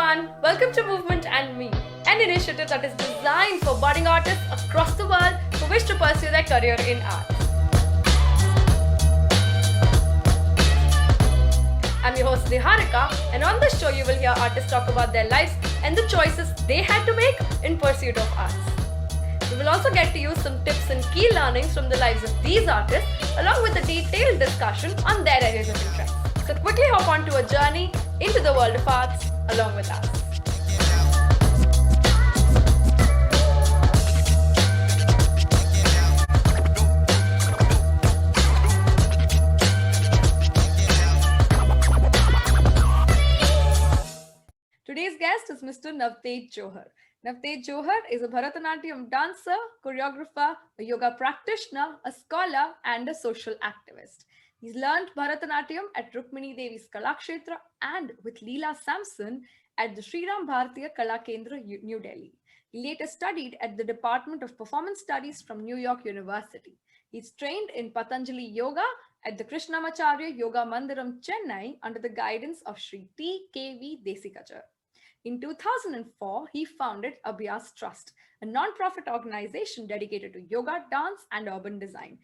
everyone, welcome to Movement and Me, an initiative that is designed for budding artists across the world who wish to pursue their career in art. I'm your host Niharika, and on this show you will hear artists talk about their lives and the choices they had to make in pursuit of arts. We will also get to use some tips and key learnings from the lives of these artists, along with a detailed discussion on their areas of interest. So quickly hop onto a journey into the world of arts along with us. Today's guest is Mr. Navtej Johar. Navtej Johar is a Bharatanatyam dancer, choreographer, a yoga practitioner, a scholar, and a social activist. He's learned Bharatanatyam at Rukmini Devi's Kalakshetra and with Leela Samson at the Shriram Bharatiya Kala Kendra, New Delhi. He later studied at the Department of Performance Studies from New York University. He's trained in Patanjali Yoga at the Krishnamacharya Yoga Mandiram, Chennai under the guidance of Sri T.K.V. Desikachar. In 2004, he founded Abhyas Trust, a non-profit organization dedicated to yoga, dance, and urban design.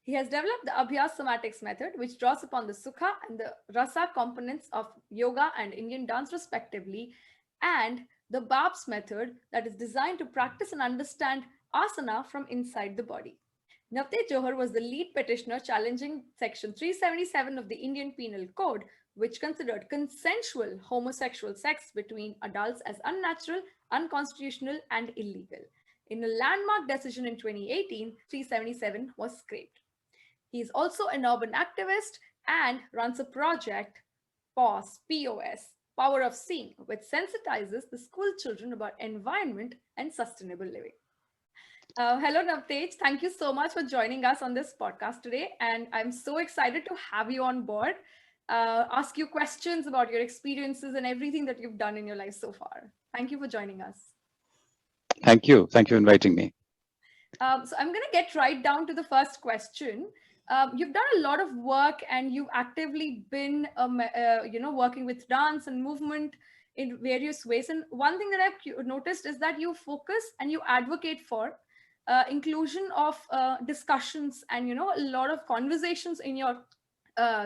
He has developed the Abhyas somatics method, which draws upon the sukha and the rasa components of yoga and Indian dance respectively, and the B.A.R.P.S method that is designed to practice and understand asana from inside the body. Navtej Johar was the lead petitioner challenging Section 377 of the Indian Penal Code, which considered consensual homosexual sex between adults as unnatural, unconstitutional, and illegal. In a landmark decision in 2018, 377 was scrapped. He is also an urban activist and runs a project, POS, Power of Seeing, which sensitizes the school children about environment and sustainable living. Hello, Navtej. Thank you so much for joining us on this podcast today. And I'm so excited to have you on board, ask you questions about your experiences and everything that you've done in your life so far. Thank you for joining us. Thank you. Thank you for inviting me. So I'm going to get right down to the first question. You've done a lot of work and you've actively been, working with dance and movement in various ways. And one thing that I've noticed is that you focus and you advocate for inclusion of discussions and, a lot of conversations in your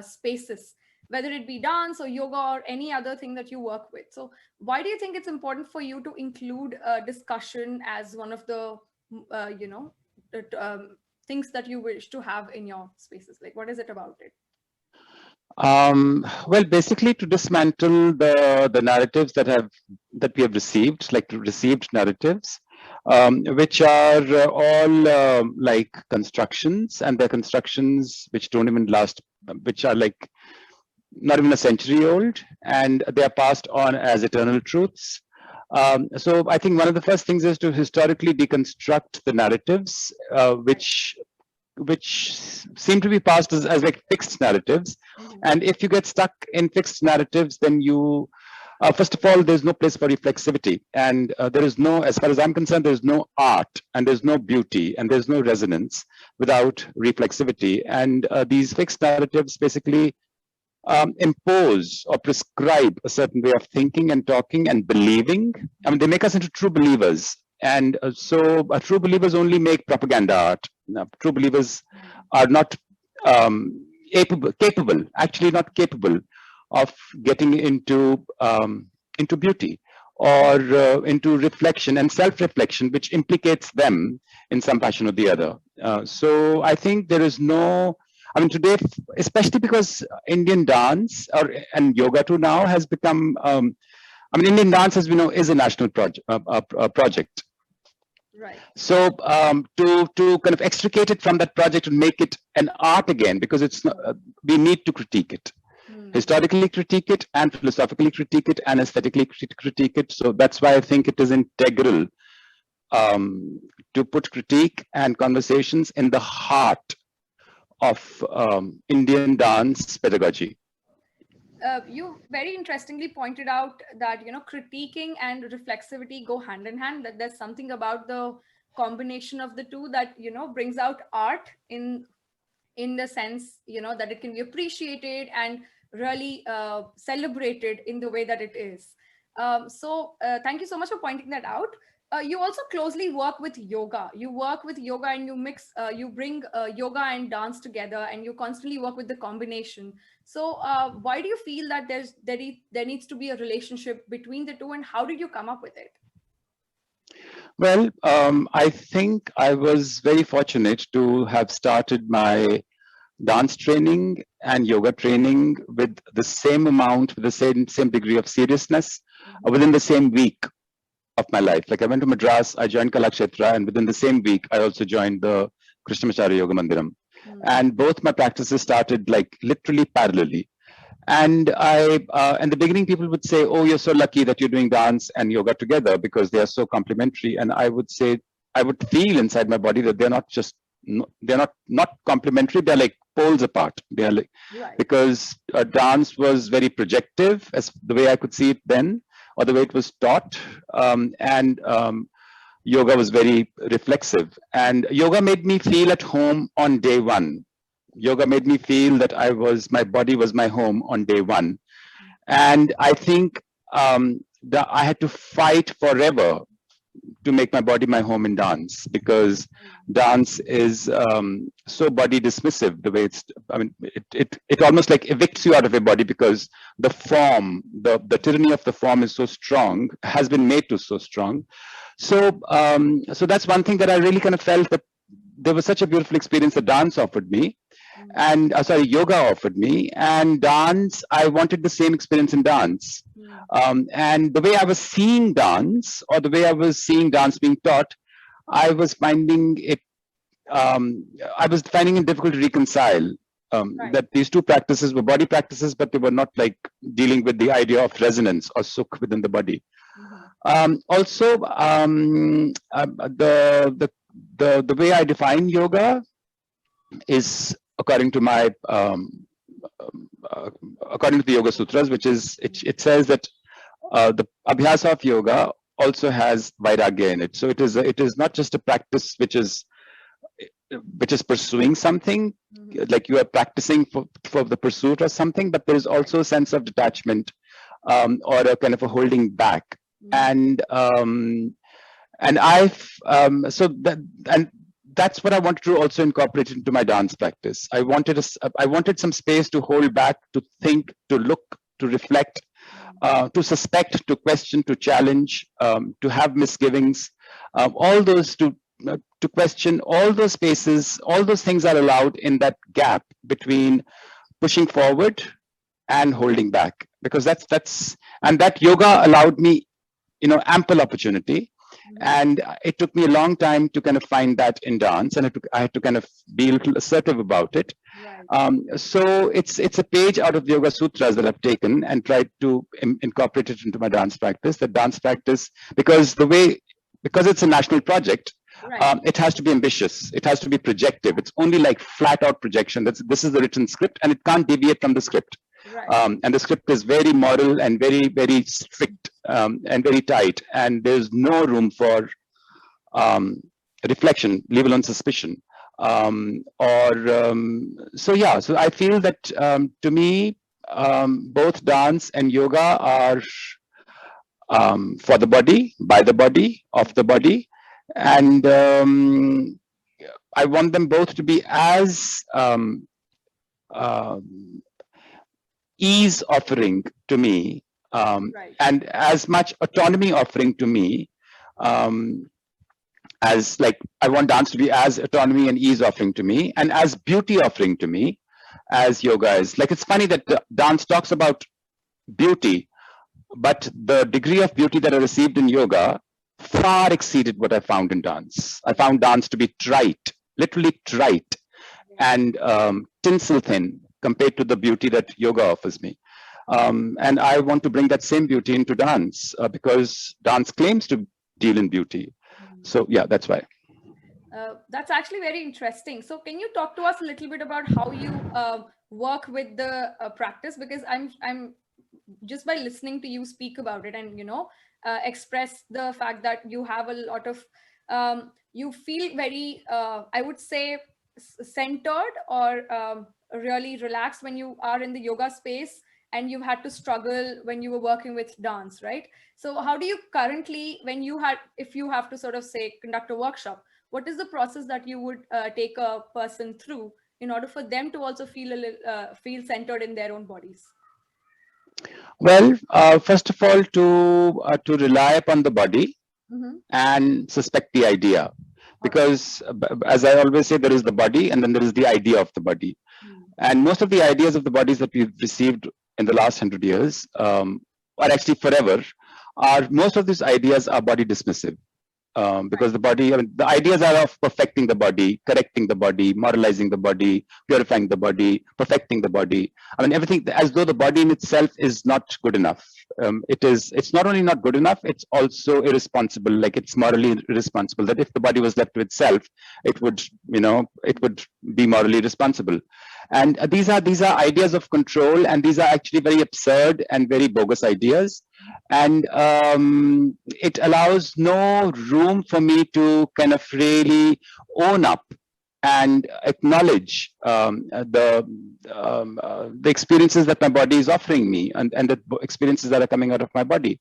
spaces, whether it be dance or yoga or any other thing that you work with. So why do you think it's important for you to include discussion as one of the, things that you wish to have in your spaces? Like, what is it about it? Well, basically to dismantle the narratives that we have received, like received narratives, which are all like constructions, and they're constructions which don't even last, which are like not even a century old, and they are passed on as eternal truths. So I think one of the first things is to historically deconstruct the narratives, which seem to be passed as like fixed narratives. And if you get stuck in fixed narratives, then you, first of all, there's no place for reflexivity. And there is no, as far as I'm concerned, there's no art and there's no beauty and there's no resonance without reflexivity. And these fixed narratives basically impose or prescribe a certain way of thinking and talking and believing. I mean, they make us into true believers. And so true believers only make propaganda art. True believers are not actually not capable of getting into beauty or into reflection and self-reflection, which implicates them in some fashion or the other. So I think there is no, I mean, today, especially because Indian dance and yoga too now has become, Indian dance, as we know, is a national project. Right. So to kind of extricate it from that project and make it an art again, because it's not, we need to critique it, historically critique it, and philosophically critique it, and aesthetically critique it. So that's why I think it is integral to put critique and conversations in the heart of Indian dance pedagogy. You very interestingly pointed out that, critiquing and reflexivity go hand in hand, that there's something about the combination of the two that, brings out art in the sense, that it can be appreciated and really celebrated in the way that it is. Thank you so much for pointing that out. You also closely work with yoga. You work with yoga and you mix, you bring yoga and dance together, and you constantly work with the combination. So, why do you feel that there needs to be a relationship between the two, and how did you come up with it? Well, I think I was very fortunate to have started my dance training and yoga training with the same amount, with the same degree of seriousness within the same week of my life. Like I went to Madras, I joined Kalakshetra, and within the same week, I also joined the Krishnamacharya Yoga Mandiram. And both my practices started like literally parallelly. And in the beginning, people would say, "Oh, you're so lucky that you're doing dance and yoga together because they are so complementary." And I would say, I would feel inside my body that they're not just they're not complementary. They're like poles apart. They're like Right. because dance was very projective, as the way I could see it then, or the way it was taught, and yoga was very reflexive. And yoga made me feel at home on day one. Yoga made me feel that my body was my home on day one. And I think I had to fight forever to make my body my home in dance, because dance is so body dismissive. The way it almost like evicts you out of your body, because the form, the tyranny of the form is so strong, has been made to so strong. So that's one thing that I really kind of felt, that there was such a beautiful experience that dance offered me, and yoga offered me. And dance, I wanted the same experience in dance. And the way I was seeing dance, or the way I was seeing dance being taught, I was finding it difficult to reconcile. That these two practices were body practices, but they were not like dealing with the idea of resonance or sukh within the body. Also, the way I define yoga is according to my according to the Yoga Sutras, which is it says that the Abhyas of yoga also has vairagya in it. So it is not just a practice which is pursuing something, like you are practicing for the pursuit or something, but there is also a sense of detachment, or a kind of a holding back. And I've so that and that's what I wanted to also incorporate into my dance practice. I wanted some space to hold back, to think, to look, to reflect, to suspect, to question, to challenge, to have misgivings, all those to question. All those spaces, all those things are allowed in that gap between pushing forward and holding back, because that yoga allowed me, ample opportunity. And it took me a long time to kind of find that in dance, and I had to kind of be a little assertive about it. So it's a page out of the Yoga Sutras that I've taken and tried to incorporate it into my dance practice. The dance practice, because it's a national project, it has to be ambitious. It has to be projective. It's only like flat out projection. This is the written script, and it can't deviate from the script. And the script is very moral and very, very strict, and very tight, and there's no room for reflection, leave alone suspicion. So I feel that to me, both dance and yoga are for the body, by the body, of the body, and I want them both to be as ease offering to me, and as much autonomy offering to me, as like I want dance to be as autonomy and ease offering to me, and as beauty offering to me as yoga is. Like, it's funny that dance talks about beauty, but the degree of beauty that I received in yoga far exceeded what I found in dance. I found dance to be trite, literally trite, and tinsel thin compared to the beauty that yoga offers me. And I want to bring that same beauty into dance, because dance claims to deal in beauty. So yeah, that's why. That's actually very interesting. So can you talk to us a little bit about how you work with the practice? Because I'm just by listening to you speak about it, and express the fact that you have a lot of you feel very I would say centered, or really relaxed when you are in the yoga space, and you've had to struggle when you were working with dance, right? So how do you currently, if you have to sort of say conduct a workshop, what is the process that you would take a person through in order for them to also feel centered in their own bodies? Well, first of all, to rely upon the body Mm-hmm. and suspect the idea, because as I always say, there is the body and then there is the idea of the body. And most of the ideas of the bodies that we've received in the last 100 years, or actually forever, are most of these ideas are body dismissive. Because the body, I mean, the ideas are of perfecting the body, correcting the body, moralizing the body, purifying the body, perfecting the body. I mean, everything as though the body in itself is not good enough. It's not only not good enough, it's also irresponsible. Like it's morally irresponsible. That if the body was left to itself, it would, it would be morally responsible. And these are ideas of control, and these are actually very absurd and very bogus ideas. And it allows no room for me to kind of really own up and acknowledge the experiences that my body is offering me, and the experiences that are coming out of my body,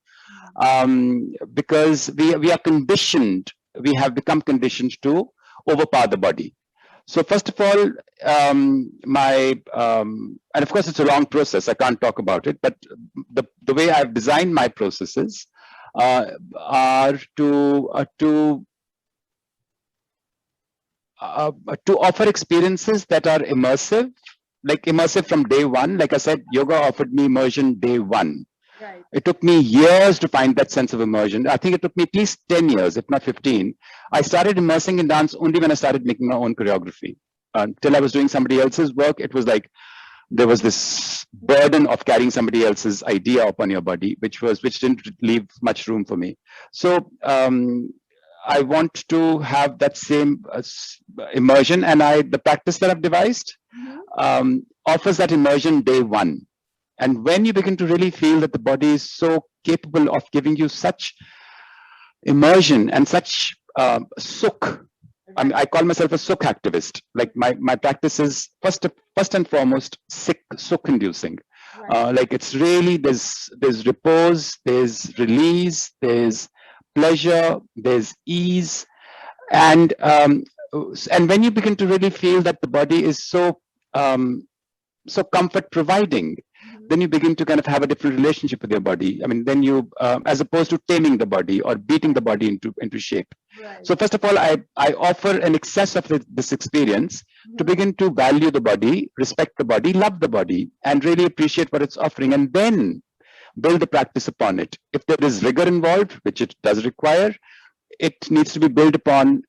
because we are conditioned, we have become conditioned to overpower the body. So first of all, and of course it's a long process, I can't talk about it, but the way I've designed my processes are to offer experiences that are immersive, like immersive from day one. Like I said, yoga offered me immersion day one. Right. It took me years to find that sense of immersion. I think it took me at least 10 years, if not 15. I started immersing in dance only when I started making my own choreography. Until I was doing somebody else's work, it was like there was this burden of carrying somebody else's idea upon your body, which didn't leave much room for me. So I want to have that same immersion, and the practice that I've devised offers that immersion day one. And when you begin to really feel that the body is so capable of giving you such immersion and such sukh, I mean, I call myself a sukh activist. Like my practice is first and foremost sukh inducing. Like it's really there's repose, there's release, there's pleasure, there's ease, and when you begin to really feel that the body is so comfort providing, then you begin to kind of have a different relationship with your body. I mean, then you, as opposed to taming the body or beating the body into shape. Right. So first of all, I offer an excess of this experience to begin to value the body, respect the body, love the body, and really appreciate what it's offering, and then build the practice upon it. If there is rigor involved, which it does require, it needs to be built upon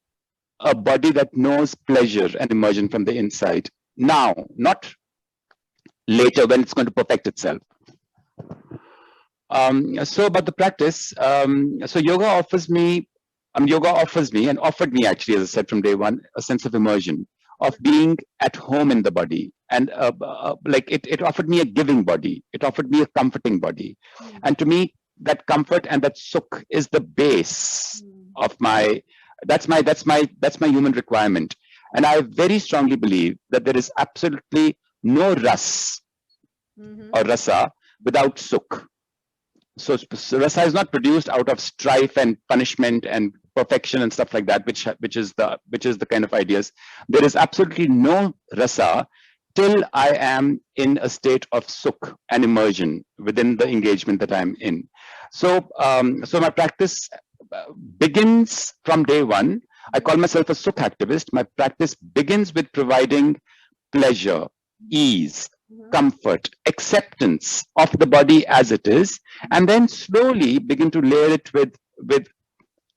a body that knows pleasure and immersion from the inside. Now, not later when it's going to perfect itself. So about the practice, so yoga offers me and offered me actually, as I said from day one, a sense of immersion, of being at home in the body. And like it offered me a giving body. It offered me a comforting body. And to me, that comfort and that sukh is the base of that's my human requirement. And I very strongly believe that there is absolutely no or rasa without sukh. So rasa is not produced out of strife and punishment and perfection and stuff like that, which is the kind of ideas. There is absolutely no rasa till I am in a state of sukh and immersion within the engagement that I'm in. So so my practice begins from day one. I call myself a sukh activist. My practice begins with providing pleasure, ease, comfort, acceptance of the body as it is, and then slowly begin to layer it with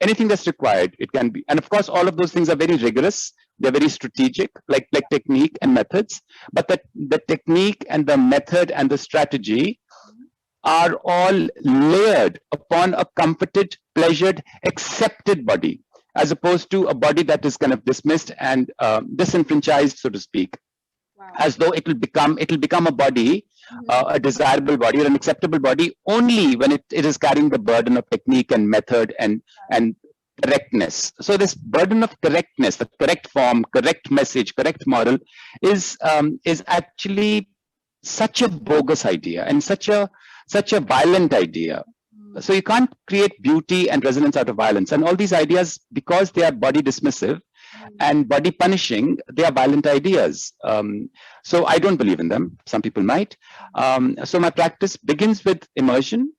anything that's required. It can be, and of course, all of those things are very rigorous. They're very strategic, like technique and methods. But the technique and the method and the strategy are all layered upon a comforted, pleasured, accepted body, as opposed to a body that is kind of dismissed and disenfranchised, so to speak. Wow. As though it'll become a body, a desirable body or an acceptable body only when it is carrying the burden of technique and method and correctness. So this burden of correctness, the correct form, correct message, correct moral, is actually such a bogus idea and such a violent idea. So you can't create beauty and resonance out of violence. And all these ideas, because they are body dismissive and body punishing, they are violent ideas. So I don't believe in them. Some people might. So my practice begins with immersion.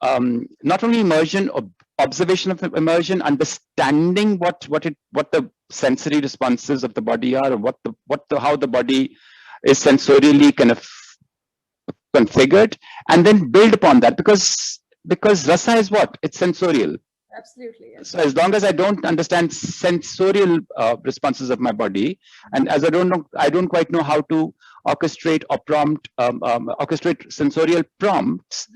Not only immersion, observation of immersion, understanding what the sensory responses of the body are, or how the body is sensorially kind of configured, and then build upon that, because rasa is what? It's sensorial. Absolutely. Yes. So as long as I don't understand sensorial responses of my body, and as I don't quite know how to orchestrate or orchestrate sensorial prompts,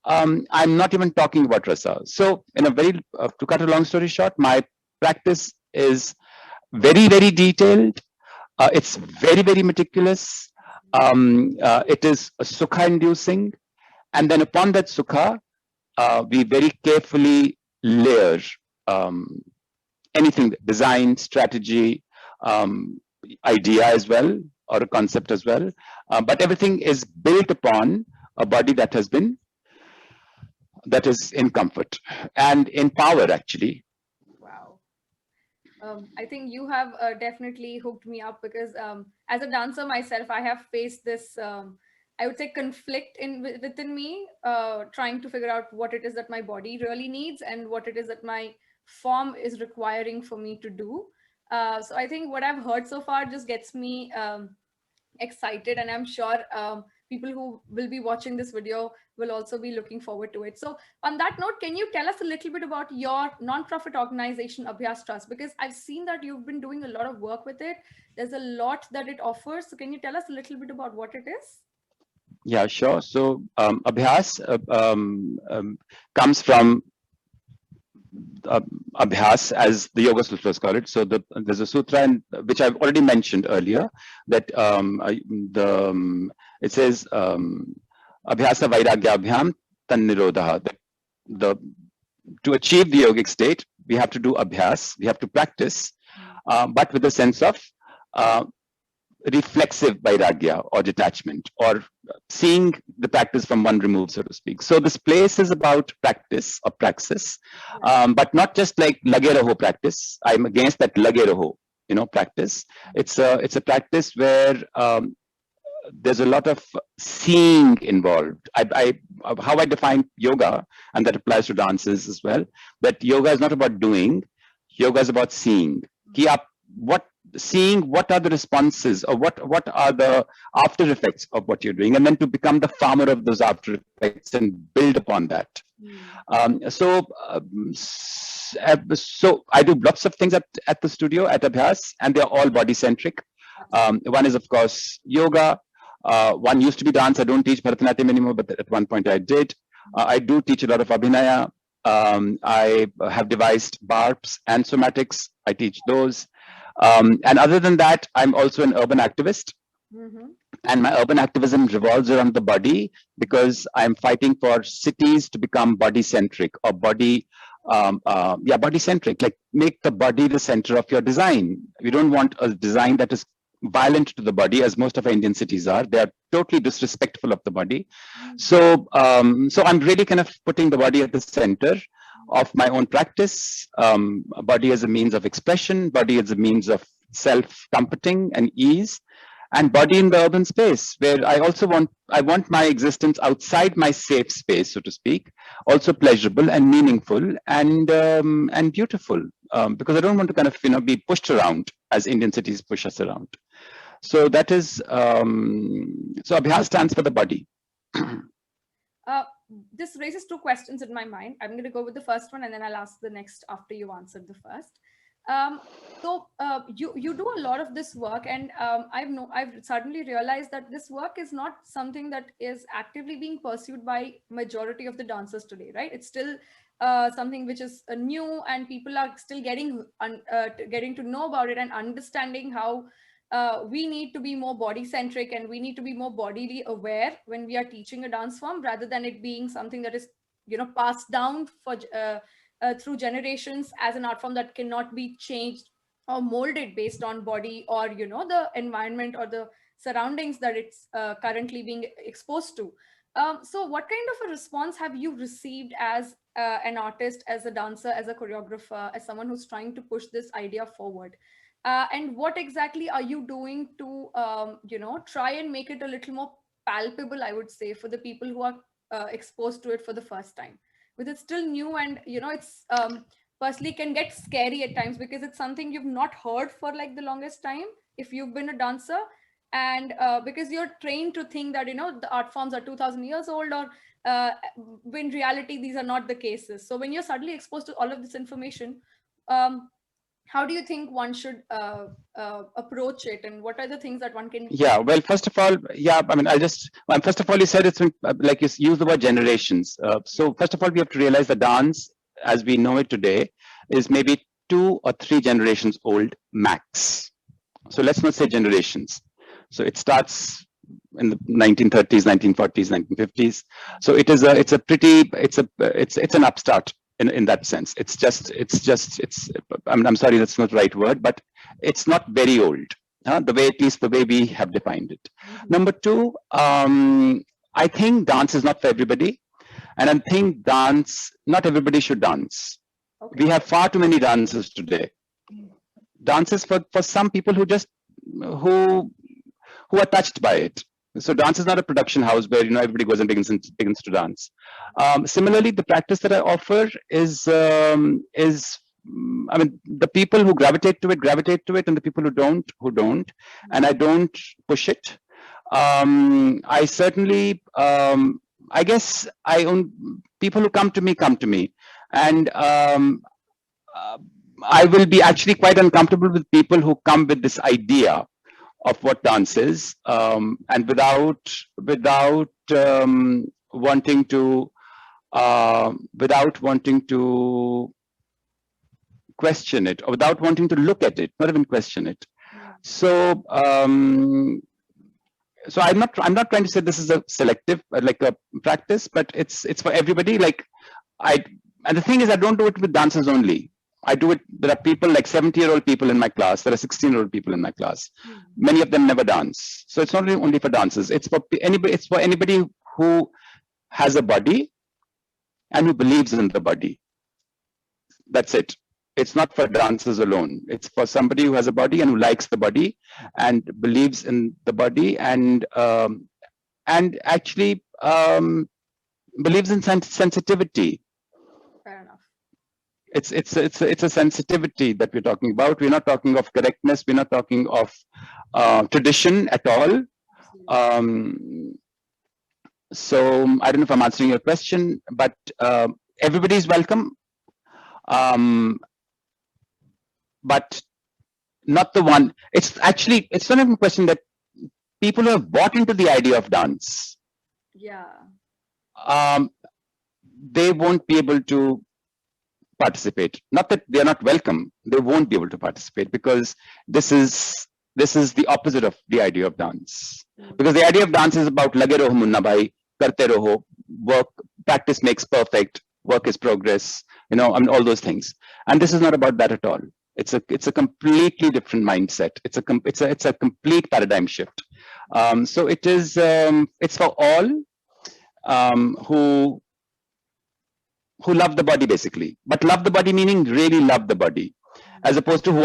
I'm not even talking about rasa. So in a very, to cut a long story short, my practice is very, very detailed. It's very, very meticulous. It is sukha inducing. And then upon that sukha, we very carefully layer anything, design, strategy, idea as well, or a concept as well. But everything is built upon a body that is in comfort and in power, actually. Wow. I think you have definitely hooked me up, because as a dancer myself, I have faced this, I would say, conflict within me, trying to figure out what it is that my body really needs and what it is that my form is requiring for me to do. So I think what I've heard so far just gets me excited, and I'm sure people who will be watching this video will also be looking forward to it. So on that note, can you tell us a little bit about your non-profit organization, Abhyas Trust? Because I've seen that you've been doing a lot of work with it. There's a lot that it offers. So can you tell us a little bit about what it is? Yeah, sure. So Abhyas comes from Abhyas, as the Yoga Sutras call it. So there's a sutra which I've already mentioned earlier, that it says Abhyasa Vairagyabhyam Tan Nirodha. To achieve the yogic state, we have to do abhyas, we have to practice, but with a sense of reflexive vairagya or detachment, or seeing the practice from one remove, so to speak. So this place is about practice or praxis, but not just like lage raho practice. I'm against that lage raho, practice. It's a practice where there's a lot of seeing involved. How I define yoga, and that applies to dances as well, that yoga is not about doing, yoga is about seeing. Seeing what are the responses, or what are the after effects of what you're doing, and then to become the farmer of those after effects and build upon that. So I do lots of things at the studio at Abhyas, and they're all body centric. One is, of course, yoga. One used to be dance. I don't teach Bharatanatyam anymore, but at one point I did. I do teach a lot of Abhinaya. I have devised B.A.R.P.S and somatics. I teach those. And other than that, I'm also an urban activist. And my urban activism revolves around the body, because I'm fighting for cities to become body-centric, or body-centric, like make the body the center of your design. We don't want a design that is violent to the body, as most of our Indian cities are. They are totally disrespectful of the body. So I'm really kind of putting the body at the center of my own practice. Body as a means of expression, body as a means of self-comforting and ease, and body in the urban space, where I want my existence outside my safe space, so to speak, also pleasurable and meaningful and beautiful, because I don't want to kind of be pushed around as Indian cities push us around. So that is so Abhyas stands for the body. This raises two questions in my mind. I'm going to go with the first one, and then I'll ask the next after you answered the first. You do a lot of this work, and I've suddenly realized that this work is not something that is actively being pursued by majority of the dancers today, right? It's still something which is new, and people are still getting to know about it and understanding how we need to be more body centric, and we need to be more bodily aware when we are teaching a dance form, rather than it being something that is passed down through generations as an art form that cannot be changed or molded based on body, or the environment, or the surroundings that it's currently being exposed to. So what kind of a response have you received as an artist, as a dancer, as a choreographer, as someone who's trying to push this idea forward? And what exactly are you doing to, try and make it a little more palpable, I would say, for the people who are exposed to it for the first time? Because it's still new, and it's personally can get scary at times because it's something you've not heard for like the longest time if you've been a dancer, and because you're trained to think that the art forms are 2000 years old, or in reality these are not the cases. So when you're suddenly exposed to all of this information, um, how do you think one should approach it, and what are the things that one can? Yeah, well, first of all, yeah, I mean, first of all, you said it's been, like you use the word generations. So first of all, we have to realize that dance, as we know it today, is maybe 2 or 3 generations old max. So let's not say generations. So it starts in the 1930s, 1940s, 1950s. So it's an upstart in that sense. I'm sorry, that's not the right word, but it's not very old. At least the way we have defined it. Number two, I think dance is not for everybody, and I think not everybody should dance. Okay. We have far too many dancers today. Dance is for some people who are touched by it. So dance is not a production house where everybody goes and begins to dance. Similarly, the practice that I offer is I mean, the people who gravitate to it, and the people who don't, and I don't push it. I certainly, I guess, people who come to me, and I will be actually quite uncomfortable with people who come with this idea of what dance is, and without wanting to question it, or without wanting to look at it, not even question it. So so I'm not trying to say this is a selective like a practice, but it's for everybody. And the thing is, I don't do it with dancers only. I do it. There are people like 70-year-old people in my class. There are 16-year-old people in my class. Many of them never dance. So it's not only for dancers. It's for anybody. It's for anybody who has a body and who believes in the body. That's it. It's not for dancers alone. It's for somebody who has a body and who likes the body and believes in the body, and actually believes in sensitivity. Fair enough. It's a sensitivity that we're talking about. We're not talking of correctness. We're not talking of tradition at all. So I don't know if I'm answering your question, but everybody is welcome. But not the one. It's not even a question that people who have bought into the idea of dance. Yeah. They won't be able to participate. Not that they are not welcome. They won't be able to participate because this is the opposite of the idea of dance. Because the idea of dance is about lage raho munna bhai, karte raho, work, practice makes perfect, work is progress, I mean, all those things. And this is not about that at all. It's a completely different mindset. It's a complete paradigm shift. So it is it's for all who love the body, basically, but love the body meaning really love the body, as opposed to who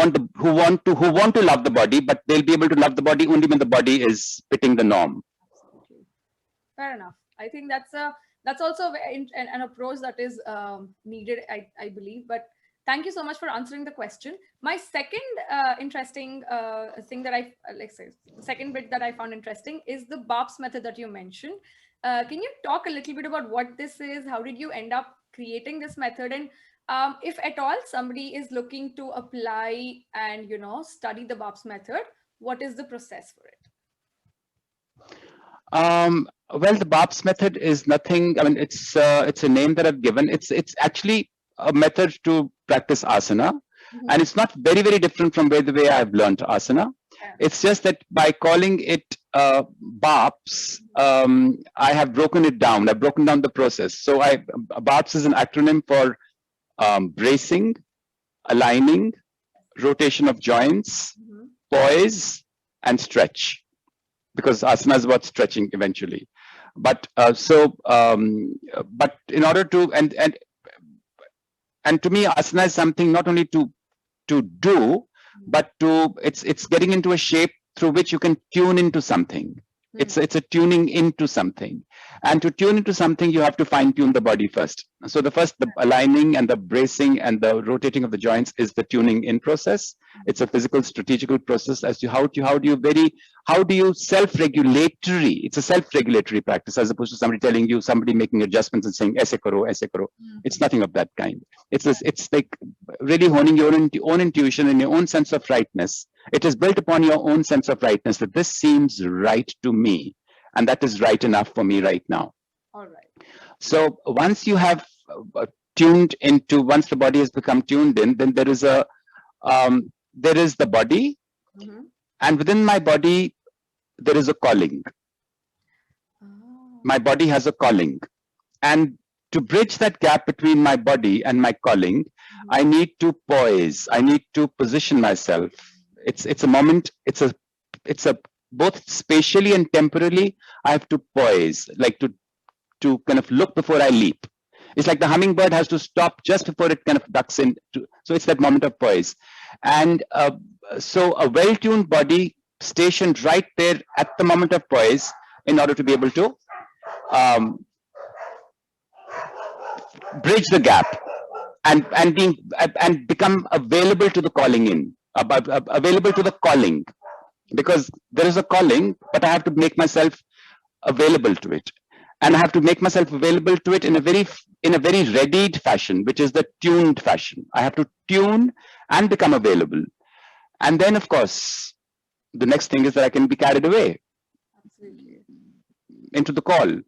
want to love the body, but they'll be able to love the body only when the body is fitting the norm. Absolutely. Fair enough. I think that's also an approach that is needed, I believe. But thank you so much for answering the question. My second interesting thing that second bit that I found interesting is the B.A.R.P.S method that you mentioned. Can you talk a little bit about what this is? How did you end up creating this method? And if at all somebody is looking to apply and study the B.A.R.P.S method, what is the process for it? Well, the B.A.R.P.S method is nothing. I mean, it's a name that I've given. It's actually a method to practice asana, and it's not very, very different from the way I've learned asana. It's just that by calling it B.A.R.P.S, I have broken it down. I've broken down the process. So B.A.R.P.S is an acronym for bracing, aligning, rotation of joints, poise, and stretch. because asana is about stretching eventually. But but in order to and to me, asana is something not only to do, but it's getting into a shape through which you can tune into something. It's a tuning into something, and to tune into something, you have to fine tune the body first. So the aligning and the bracing and the rotating of the joints is the tuning in process. It's a physical strategical process as to how do you self-regulatory. It's a self-regulatory practice as opposed to somebody making adjustments and saying aise karo, aise karo. It's nothing of that kind. It's like really honing your own intuition and your own sense of rightness. It is built upon your own sense of rightness that this seems right to me, and that is right enough for me right now. All right. So once you have once the body has become tuned in, then there is the body, and within my body there is a calling. My body has a calling, and to bridge that gap between my body and my calling, I need to poise. I need to position myself. It's a moment. It's a both spatially and temporally. I have to poise, like to kind of look before I leap. It's like the hummingbird has to stop just before it kind of ducks in. So it's that moment of poise, and so a well-tuned body stationed right there at the moment of poise, in order to be able to bridge the gap and become available to the calling available to the calling, because there is a calling, but I have to make myself available to it, and I have to make myself available to it in a very readied fashion, which is the tuned fashion. I have to tune and become available, and then of course the next thing is that I can be carried away. Absolutely. Into the call.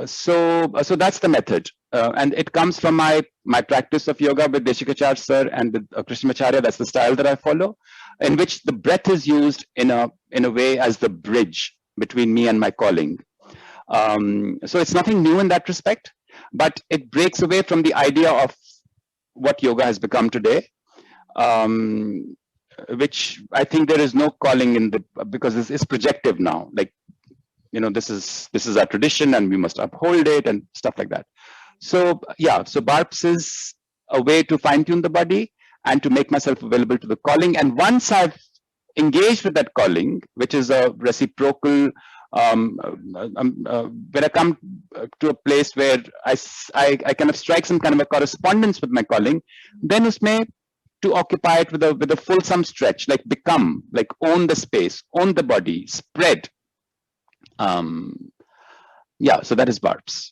So that's the method, and it comes from my practice of yoga with Desikachar sir and with Krishnamacharya. That's the style that I follow, in which the breath is used in a way as the bridge between me and my calling. So it's nothing new in that respect, but it breaks away from the idea of what yoga has become today, which I think there is no calling because it's projective now. Like, this is our tradition and we must uphold it and stuff like that. So yeah, so BARPS is a way to fine tune the body and to make myself available to the calling. And once I've engaged with that calling, which is a reciprocal, when I come to a place where I kind of strike some kind of a correspondence with my calling, then usme to occupy it with a fulsome stretch, like become, like own the space, own the body, spread. Yeah, so that is BARPS.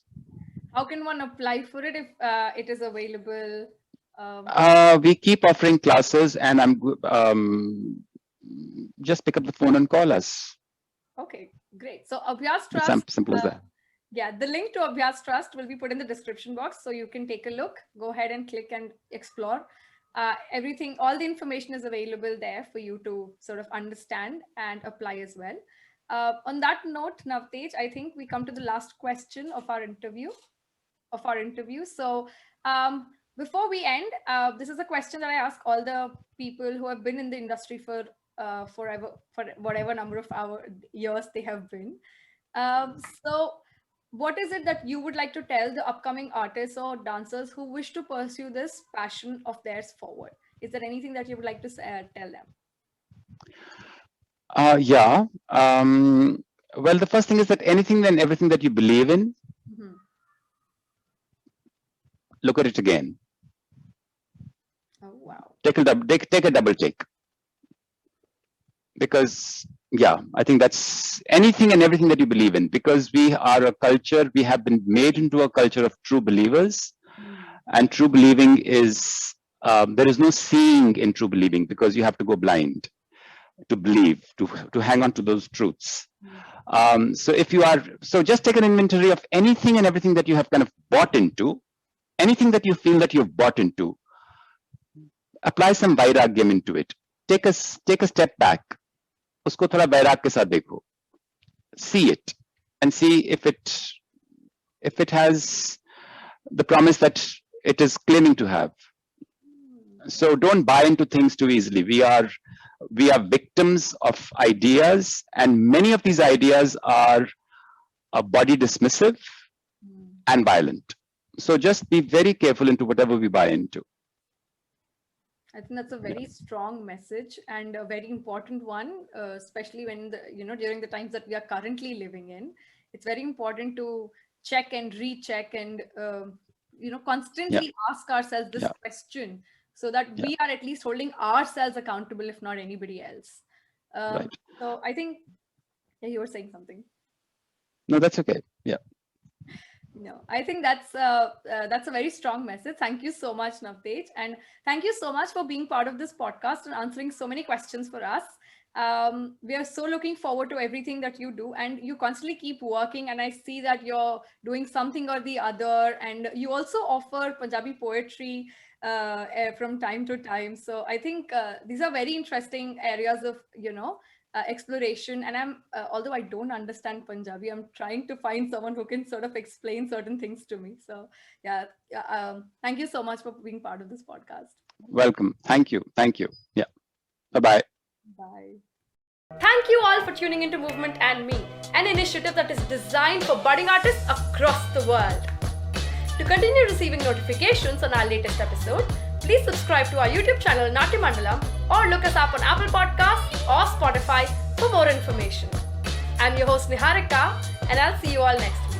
How can one apply for it if it is available? We keep offering classes, and just pick up the phone and call us. Okay, great. So Abhyas Trust. Simple as that. Yeah, the link to Abhyas Trust will be put in the description box, so you can take a look. Go ahead and click and explore. Everything, all the information is available there for you to sort of understand and apply as well. On that note, Navtej, I think we come to the last question of our interview. So before we end, this is a question that I ask all the people who have been in the industry for forever, for whatever number of years they have been. So what is it that you would like to tell the upcoming artists or dancers who wish to pursue this passion of theirs forward? Is there anything that you would like to tell them? Yeah. Well, the first thing is that anything and everything that you believe in, look at it again. Oh, wow. Take a double take. Because, yeah, I think that's anything and everything that you believe in, because we are a culture, we have been made into a culture of true believers. And true believing is, there is no seeing in true believing, because you have to go blind to believe, to hang on to those truths. So just take an inventory of anything and everything that you have kind of bought into, anything that you feel that you've bought into, apply some vairagyam into it. Take a step back. Usko thoda vairag ke saath dekho. See it and see if it has the promise that it is claiming to have. So don't buy into things too easily. We are we are victims of ideas, and many of these ideas are body dismissive and violent. So just be very careful into whatever we buy into. I think that's a very strong message and a very important one, especially when during the times that we are currently living in. It's very important to check and recheck and constantly ask ourselves this question, so that we are at least holding ourselves accountable, if not anybody else. Right. So I think you were saying something. No, that's okay. Yeah. No, I think that's a very strong message. Thank you so much, Navtej, and thank you so much for being part of this podcast and answering so many questions for us. We are so looking forward to everything that you do, and you constantly keep working, and I see that you're doing something or the other, and you also offer Punjabi poetry from time to time. So I think these are very interesting areas of exploration, and I'm although I don't understand Punjabi, I'm trying to find someone who can sort of explain certain things to me. So thank you so much for being part of this podcast. Welcome. Thank you. Yeah. Bye-bye. Bye. Thank you all for tuning into Movement and Me, an initiative that is designed for budding artists across the world. To continue receiving notifications on our latest episode, please subscribe to our YouTube channel Natya Mandalam, or look us up on Apple Podcasts or Spotify for more information. I'm your host Niharika, and I'll see you all next week.